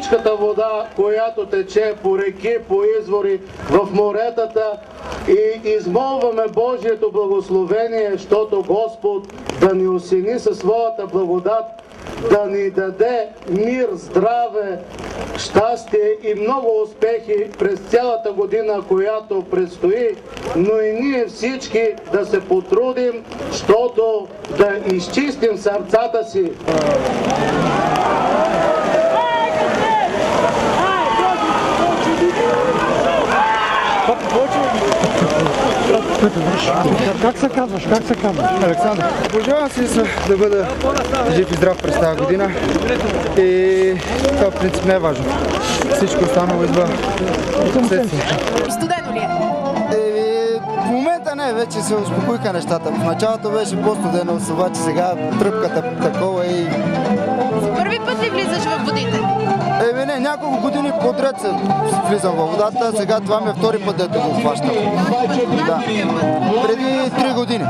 всичката вода, която тече по реки, по извори, в моретата, и измолваме Божието благословение, защото Господ да ни осени със своята благодат, да ни даде мир, здраве, щастие и много успехи през цялата година, която предстои, но и ние всички да се потрудим, защото да изчистим сърцата си. Как се казваш? Александър. Пожелавам си да бъда жив и здрав през тази година и това в принцип не е важно. Всичко останало идва следствие. Студено ли е? В момента не, вече се успокоиха нещата. В началото беше по-студено, обаче сега тръпката такова и... За първи път ли влизаш в водите? Не, няколко години подред влизам във водата, сега това ми е втори път, дето го хващам. Да. Преди 3 години.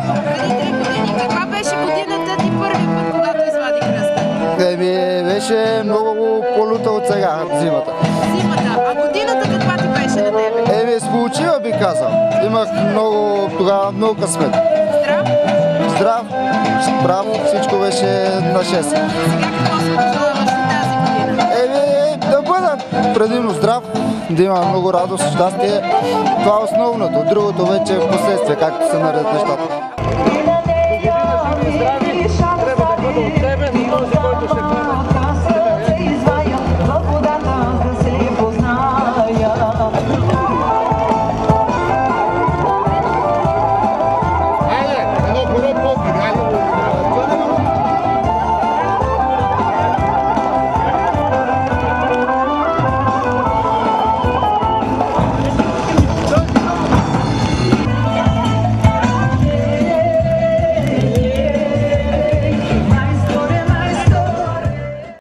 Каква беше годината ти първи път, когато извади кръста? Беше много по-люта от сега, зимата. А годината каква ти беше на тебе? Сполучива би казал. Имах тогава много късмет. Здрав? Здрав, всичко беше на 6. Сега какво се пожелаваш за тази година? Да бъда предимно здрав, да има много радост, щастие. Това е основното. Другото вече е последствие, както се наредят нещата. Трябва да бъде от